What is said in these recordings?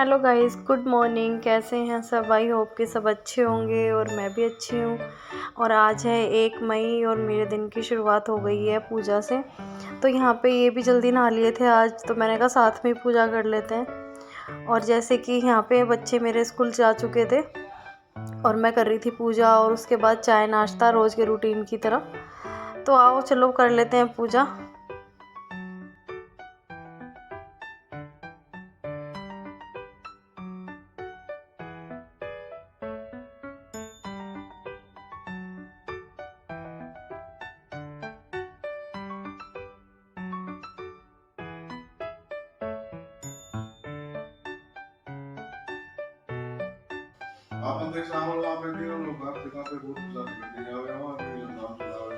Hello guys, good morning. कैसे हैं सब? आई होप कि सब अच्छे होंगे और मैं भी अच्छी हूँ। और आज है 1 मई और मेरे दिन की शुरुआत हो गई है पूजा से। तो यहाँ पे ये भी जल्दी नहा लिए थे आज, तो मैंने कहा साथ में ही पूजा कर लेते हैं। और जैसे कि यहाँ पे बच्चे मेरे स्कूल जा चुके थे और मैं कर रही थी पूजा, और उसके बाद चाय नाश्ता रोज़ के रूटीन की तरह। तो आओ चलो कर लेते हैं पूजा। आपण देख सामोर आपण तीन लोक आपल्या कापे बहुत जात नाही यावे आम्ही नाम चलावे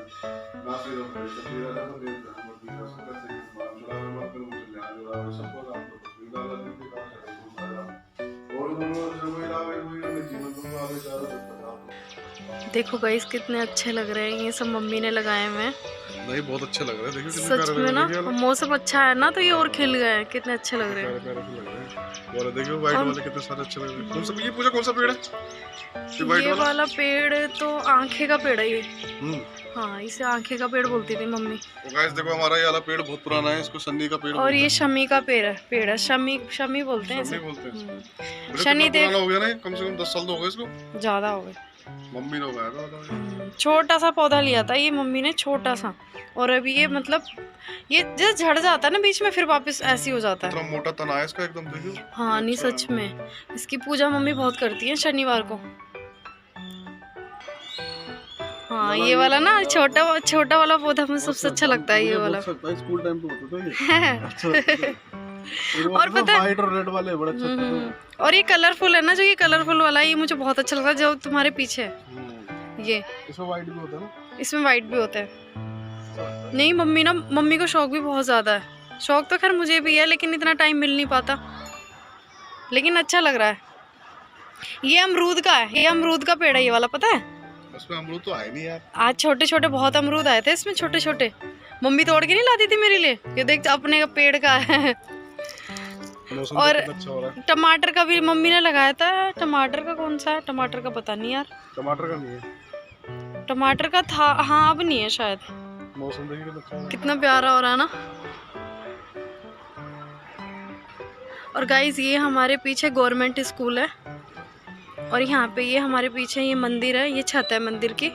नासे लोक तस्वीरा पण देत हम भी सकते हैं नाम चलावे मत करो मुझे ध्यान दिलावे सबको आपको तस्वीरा लगने के बाद है तुम सारा और दोनों जब मिलावे हुए में जीवन तुम आगे चारों तक देखो गाइस कितने अच्छे लग रहे हैं, ये सब मम्मी ने लगाए हुए हैं। नहीं बहुत अच्छे लग रहे हैं, देखो सच में ना, मौसम अच्छा है ना तो ये और खिल गए हैं। कितने अच्छे लग रहे हैं। और देखो वाइट वाले कितने सारे अच्छे लग रहे हैं। कौन सा ये पूजा कौन सा पेड़ है? ये वाला पेड़ तो आंखे का पेड़ है ये। हाँ, इसे आंखे का पेड़ बोलती थी मम्मी। तो गाइस देखो हमारा ये वाला पेड़ बहुत पुराना है, इसको शनि का पेड़ और ये शमी का पेड़ है। शमी बोलते हैं इसे। शनि पुराना हो गया ना, कम से कम 10 साल तो हो गए इसको, ज्यादा हो गए। मम्मी ने उगाया था। छोटा सा पौधा लिया था ये मम्मी ने, छोटा सा। और अभी ये मतलब ये जैसे झड़ जाता है ना बीच में, फिर वापस ऐसे हो जाता है। इतना मोटा तना है इसका एकदम, देखो। हाँ नहीं, सच में इसकी पूजा मम्मी बहुत करती है शनिवार को। हाँ ये वाला ना छोटा वाला पौधा मुझे सबसे अच्छा लगता है, ये वाला। स्कूल टाइम पे होता था ये। और पता है व्हाइट और रेड वाले बड़े अच्छे थे। और ये कलरफुल है ना, जो ये कलरफुल वाला है, ये मुझे बहुत अच्छा लगता है। जो तुम्हारे पीछे ये इसमें व्हाइट भी होता है ना? इसमें व्हाइट भी होता है। नहीं मम्मी को शौक भी बहुत ज़्यादा है। शौक तो खैर मुझे भी है, लेकिन इतना टाइम मिल नहीं पाता। लेकिन अच्छा लग रहा है। ये अमरूद का है, ये अमरूद का पेड़ है ये वाला, पता है? इसमें अमरूद तो आए नहीं यार। आज छोटे छोटे बहुत अमरूद आए थे इसमें, छोटे छोटे। मम्मी तोड़ के नहीं लाती थी मेरे लिए। ये देख अपने पेड़ का है। और अच्छा हो रहा है। टमाटर का भी मम्मी ने लगाया था। टमाटर का कौन सा है? टमाटर का पता नहीं यार। टमाटर का नहीं है। टमाटर का था, हाँ अब नहीं है शायद। मौसम देखिए कितना अच्छा है। कितना प्यारा हो रहा है ना। और गाइस ये हमारे पीछे गवर्नमेंट स्कूल है, और यहाँ पे ये हमारे पीछे ये मंदिर है, ये छत है मंदिर की।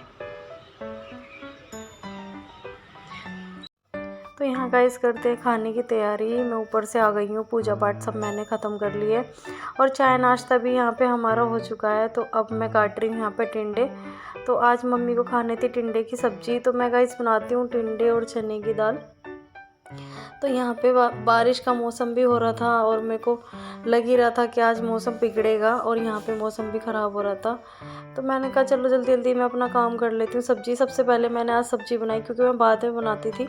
तो यहाँ गाइस करते हैं खाने की तैयारी। मैं ऊपर से आ गई हूँ, पूजा पाठ सब मैंने ख़त्म कर लिए और चाय नाश्ता भी यहाँ पे हमारा हो चुका है। तो अब मैं काट रही हूँ यहाँ पे टिंडे। तो आज मम्मी को खाने थी टिंडे की सब्ज़ी, तो मैं गाइस बनाती हूँ टिंडे और चने की दाल। तो यहाँ पे बारिश का मौसम भी हो रहा था और मेरे को लग ही रहा था कि आज मौसम बिगड़ेगा, और यहाँ पे मौसम भी ख़राब हो रहा था। तो मैंने कहा चलो जल्दी जल्दी मैं अपना काम कर लेती हूँ। सब्ज़ी सबसे पहले मैंने आज सब्ज़ी बनाई, क्योंकि मैं बाद में बनाती थी।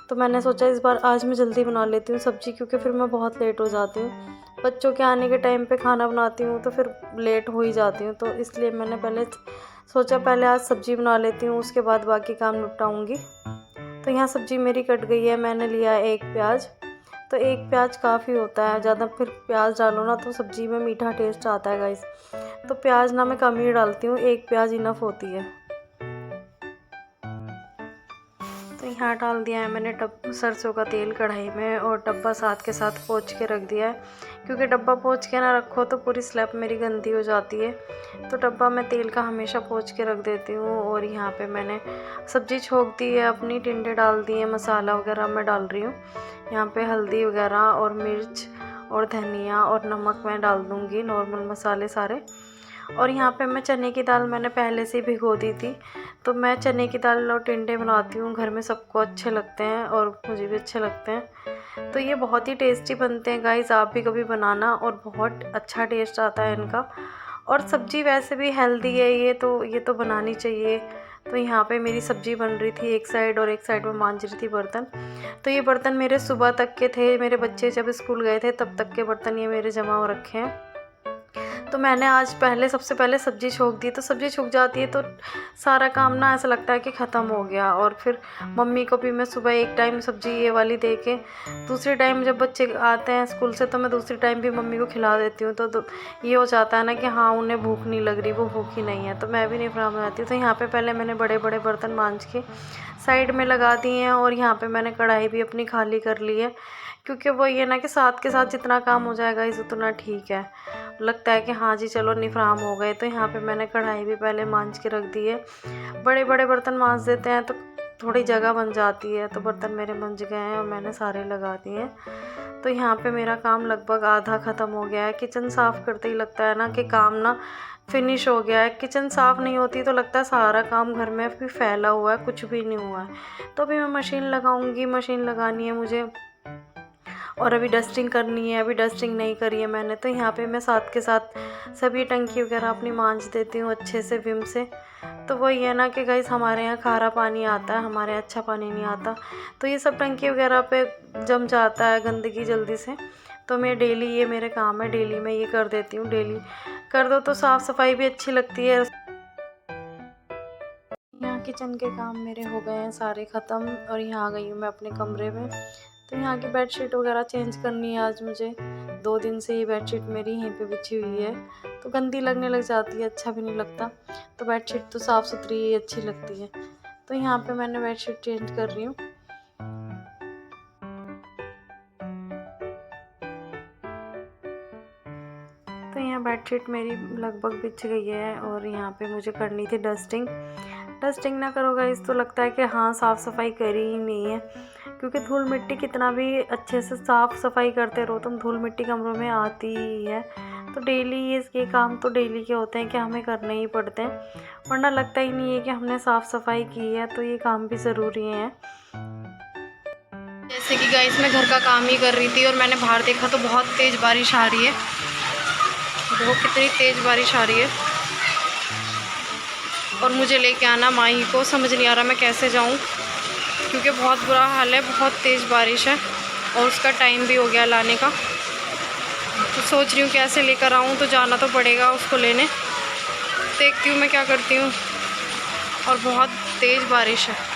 तो मैंने सोचा इस बार आज मैं जल्दी बना लेती हूँ सब्ज़ी, क्योंकि फिर मैं बहुत लेट हो जाती हूँ। बच्चों के आने के टाइम पे खाना बनाती हूँ तो फिर लेट हो ही जाती हूँ। तो इसलिए मैंने पहले सोचा पहले आज सब्ज़ी बना लेती हूँ, उसके बाद बाकी काम निपटाऊँगी। तो यहाँ सब्ज़ी मेरी कट गई है। मैंने लिया 1 प्याज। तो 1 प्याज काफ़ी होता है, ज़्यादा फिर प्याज डालो ना तो सब्ज़ी में मीठा टेस्ट आता है गाइस। तो प्याज ना मैं कम ही डालती हूँ, 1 प्याज इनफ होती है। तो यहाँ डाल दिया है मैंने सरसों का तेल कढ़ाई में, और डब्बा साथ के साथ पोंछ के रख दिया है, क्योंकि डब्बा पोंछ के ना रखो तो पूरी स्लैब मेरी गंदी हो जाती है। तो डब्बा मैं तेल का हमेशा पोंछ के रख देती हूँ। और यहाँ पे मैंने सब्ज़ी छोंक दी है अपनी, टिंडे डाल दिए, मसाला वगैरह मैं डाल रही हूँ। यहाँ पे हल्दी वगैरह और मिर्च और धनिया और नमक मैं डाल दूँगी, नॉर्मल मसाले सारे। और यहाँ पे मैं चने की दाल मैंने पहले से भिगो दी थी। तो मैं चने की दाल और टिंडे बनाती हूँ, घर में सबको अच्छे लगते हैं और मुझे भी अच्छे लगते हैं। तो ये बहुत ही टेस्टी बनते हैं गाइस, आप भी कभी बनाना, और बहुत अच्छा टेस्ट आता है इनका। और सब्ज़ी वैसे भी हेल्दी है ये तो बनानी चाहिए। तो यहाँ पे मेरी सब्ज़ी बन रही थी एक साइड, और एक साइड में मांज रही थी बर्तन। तो ये बर्तन मेरे सुबह तक के थे, मेरे बच्चे जब स्कूल गए थे तब तक के बर्तन ये मेरे जमा हो रखे हैं। तो मैंने आज सबसे पहले सब्ज़ी छोंक दी, तो सब्ज़ी छुक जाती है तो सारा काम ना ऐसा लगता है कि ख़त्म हो गया। और फिर मम्मी को भी मैं सुबह एक टाइम सब्ज़ी ये वाली दे के, दूसरी टाइम जब बच्चे आते हैं स्कूल से तो मैं दूसरी टाइम भी मम्मी को खिला देती हूँ। तो ये हो जाता है ना कि हाँ, उन्हें भूख नहीं लग रही, वो भूखी नहीं है, तो मैं भी नहीं फ्राम आती हूँ। तो यहाँ पे पहले मैंने बड़े बड़े बर्तन मांज के साइड में लगा दिए हैं और यहाँ पे मैंने कढ़ाई भी अपनी खाली कर ली है, क्योंकि वो ये ना कि साथ के साथ जितना काम हो जाएगा इस उतना ठीक है, लगता है कि हाँ जी चलो निफराम हो गए। तो यहाँ पे मैंने कढ़ाई भी पहले मांज के रख दी है। बड़े बड़े बर्तन मांज देते हैं तो थोड़ी जगह बन जाती है, तो बर्तन मेरे मंज गए हैं और मैंने सारे लगा दिए हैं। तो यहाँ पे मेरा काम लगभग आधा ख़त्म हो गया है। किचन साफ़ करते ही लगता है ना कि काम ना फिनिश हो गया है। किचन साफ़ नहीं होती तो लगता है सारा काम घर में भी फैला हुआ है, कुछ भी नहीं हुआ है। तो अभी मैं मशीन लगाऊंगी, मशीन लगानी है मुझे और अभी डस्टिंग करनी है, अभी डस्टिंग नहीं करी है मैंने। तो यहाँ पे मैं साथ के साथ सभी टंकी वगैरह अपनी मांज देती हूँ अच्छे से विम से। तो वही है ना कि गाइस हमारे यहाँ खारा पानी आता है, हमारे यहाँ अच्छा पानी नहीं आता, तो ये सब टंकी वगैरह पे जम जाता है गंदगी जल्दी से। तो मैं डेली, ये मेरे काम है, डेली मैं ये कर देती हूँ। डेली कर दो तो साफ़ सफाई भी अच्छी लगती है। यहाँ किचन के काम मेरे हो गए हैं सारे ख़त्म और यहाँ आ गई हूँ मैं अपने कमरे में। तो यहाँ की बेडशीट वगैरह चेंज करनी है आज मुझे। 2 दिन से ये बेडशीट मेरी यहीं पे बिछी हुई है, तो गंदी लगने लग जाती है, अच्छा भी नहीं लगता। तो बेडशीट तो साफ़ सुथरी ही अच्छी लगती है। तो यहाँ पे मैंने बेडशीट चेंज कर रही हूँ। तो यहाँ बेडशीट मेरी लगभग बिछ गई है और यहाँ पे मुझे करनी थी डस्टिंग। डस्टिंग ना करो गाइस तो लगता है कि हाँ साफ़ सफाई करी ही नहीं है, क्योंकि धूल मिट्टी कितना भी अच्छे से साफ़ सफाई करते रहो तुम, धूल मिट्टी कमरों में आती ही है। तो डेली ये काम तो डेली के होते हैं कि हमें करने ही पड़ते हैं, वरना लगता ही नहीं है कि हमने साफ़ सफाई की है। तो ये काम भी ज़रूरी है। जैसे कि गाइस मैं घर का काम ही कर रही थी और मैंने बाहर देखा तो बहुत तेज़ बारिश आ रही है। देखो कितनी तेज़ बारिश आ रही है और मुझे लेके आना माही को, समझ नहीं आ रहा मैं कैसे जाऊं, क्योंकि बहुत बुरा हाल है, बहुत तेज़ बारिश है और उसका टाइम भी हो गया लाने का। तो सोच रही हूँ कैसे लेकर आऊँ, तो जाना तो पड़ेगा उसको लेने। देखती हूँ मैं क्या करती हूँ, और बहुत तेज़ बारिश है।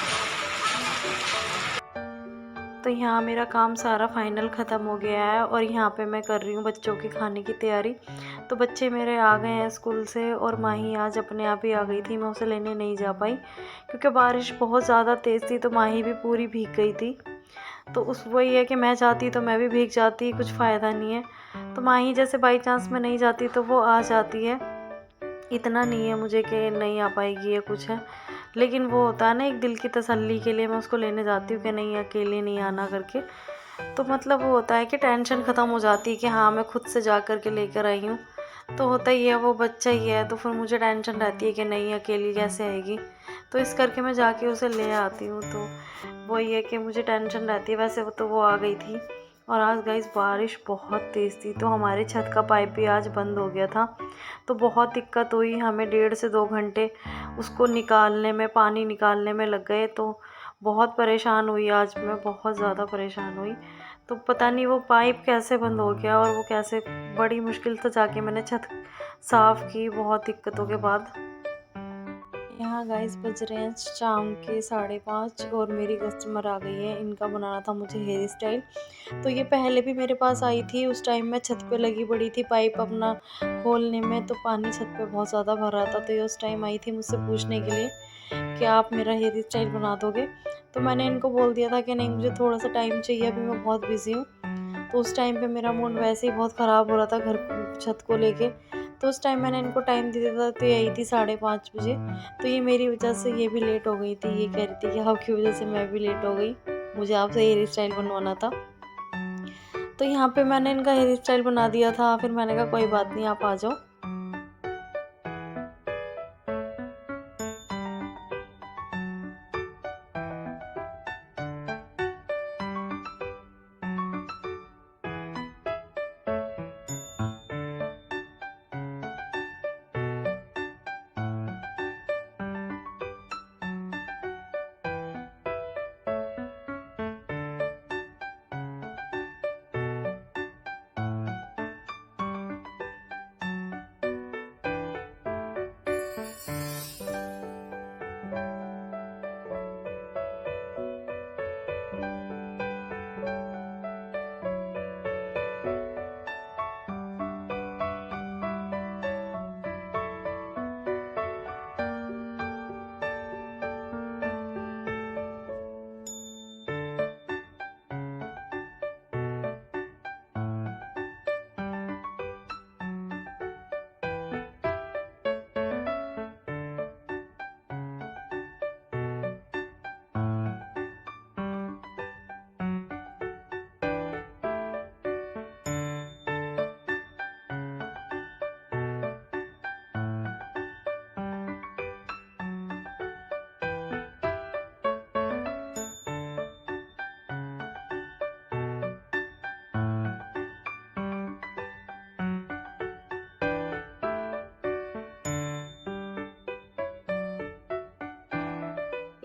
तो यहाँ मेरा काम सारा फाइनल ख़त्म हो गया है और यहाँ पे मैं कर रही हूँ बच्चों के खाने की तैयारी। तो बच्चे मेरे आ गए हैं स्कूल से और माही आज अपने आप ही आ गई थी, मैं उसे लेने नहीं जा पाई क्योंकि बारिश बहुत ज़्यादा तेज़ थी, तो माही भी पूरी भीग गई थी। तो उस वही है कि मैं जाती तो मैं भी भीग जाती, कुछ फ़ायदा नहीं है। तो माही जैसे बाई चांस में नहीं जाती तो वो आ जाती है, इतना नहीं है मुझे कि नहीं आ पाएगी या कुछ है, लेकिन वो होता है ना एक दिल की तसल्ली के लिए मैं उसको लेने जाती हूँ कि नहीं अकेले नहीं आना करके। तो मतलब वो होता है कि टेंशन ख़त्म हो जाती है कि हाँ मैं खुद से जा कर के लेकर आई हूँ। तो होता ही है, वो बच्चा ही है, तो फिर मुझे टेंशन रहती है कि नहीं अकेली कैसे आएगी, तो इस करके मैं जाके उसे ले आती हूँ। तो वही है कि मुझे टेंशन रहती है। वैसे तो वो आ गई थी। और आज गाइस बारिश बहुत तेज़ थी, तो हमारे छत का पाइप भी आज बंद हो गया था, तो बहुत दिक्कत हुई हमें। 1.5 से 2 घंटे उसको निकालने में, पानी निकालने में लग गए। तो बहुत परेशान हुई आज मैं, बहुत ज़्यादा परेशान हुई। तो पता नहीं वो पाइप कैसे बंद हो गया और वो कैसे, बड़ी मुश्किल से जाके मैंने छत साफ़ की बहुत दिक्कतों के बाद। यहाँ गाइस बज रहे हैं शाम के 5:30 और मेरी कस्टमर आ गई है, इनका बनाना था मुझे हेयर स्टाइल। तो ये पहले भी मेरे पास आई थी, उस टाइम मैं छत पे लगी पड़ी थी पाइप अपना खोलने में, तो पानी छत पे बहुत ज़्यादा भर रहा था। तो ये उस टाइम आई थी मुझसे पूछने के लिए कि आप मेरा हेयर स्टाइल बना दोगे। तो मैंने इनको बोल दिया था कि नहीं मुझे थोड़ा सा टाइम चाहिए, अभी मैं बहुत बिज़ी हूँ। तो उस टाइम पे मेरा मूड वैसे ही बहुत ख़राब हो रहा था घर छत को लेके। तो उस टाइम मैंने इनको टाइम दे दिया था, तो ये आई थी 5:30 बजे। तो ये मेरी वजह से ये भी लेट हो गई थी, ये कह रही थी कि आपकी वजह से मैं भी लेट हो गई, मुझे आपसे हेयर स्टाइल बनवाना था। तो यहाँ पे मैंने इनका हेयर स्टाइल बना दिया था, फिर मैंने कहा कोई बात नहीं आप आ जाओ।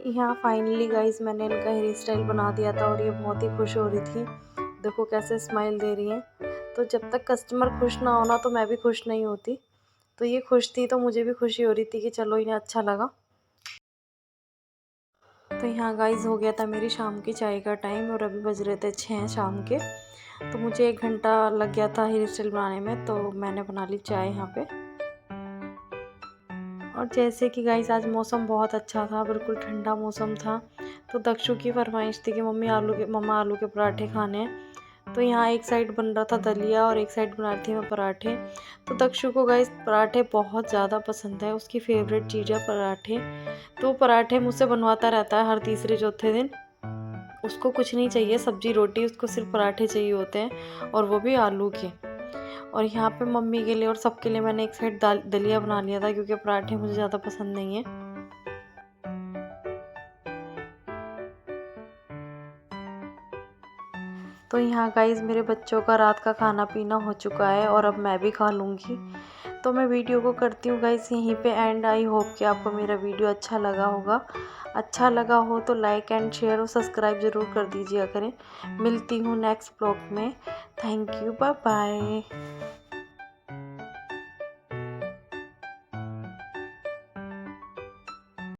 यहाँ फाइनली गाइस मैंने इनका हेयर स्टाइल बना दिया था और ये बहुत ही खुश हो रही थी। देखो कैसे स्माइल दे रही हैं। तो जब तक कस्टमर खुश ना होना तो मैं भी खुश नहीं होती। तो ये खुश थी तो मुझे भी खुशी हो रही थी कि चलो इन्हें अच्छा लगा। तो यहाँ गाइस हो गया था मेरी शाम की चाय का टाइम और अभी बज रहे थे 6 शाम के। तो मुझे 1 घंटा लग गया था हेयर स्टाइल बनाने में, तो मैंने बना ली चाय यहाँ पे। और जैसे कि गाइस आज मौसम बहुत अच्छा था, बिल्कुल ठंडा मौसम था। तो दक्षु की फरमाइश थी कि मम्मा आलू के पराठे खाने हैं। तो यहाँ एक साइड बन रहा था दलिया और एक साइड बना रही थी मैं पराठे। तो दक्षु को गाइस पराठे बहुत ज़्यादा पसंद है, उसकी फेवरेट चीज़ है पराठे। तो पराठे मुझसे बनवाता रहता है हर तीसरे चौथे दिन। उसको कुछ नहीं चाहिए सब्जी रोटी, उसको सिर्फ पराठे चाहिए होते हैं और वो भी आलू के। और यहाँ पे मम्मी के लिए और सबके लिए मैंने एक साइड दलिया बना लिया था क्योंकि पराठे मुझे ज़्यादा पसंद नहीं है। तो यहाँ गाइस मेरे बच्चों का रात का खाना पीना हो चुका है और अब मैं भी खा लूँगी। तो मैं वीडियो को करती हूँ गाइस यहीं पे एंड। आई होप कि आपको मेरा वीडियो अच्छा लगा होगा। अच्छा लगा हो तो लाइक एंड शेयर और सब्सक्राइब ज़रूर कर दीजिएगा करें। मिलती हूँ नेक्स्ट ब्लॉग में। Thank you, bye bye.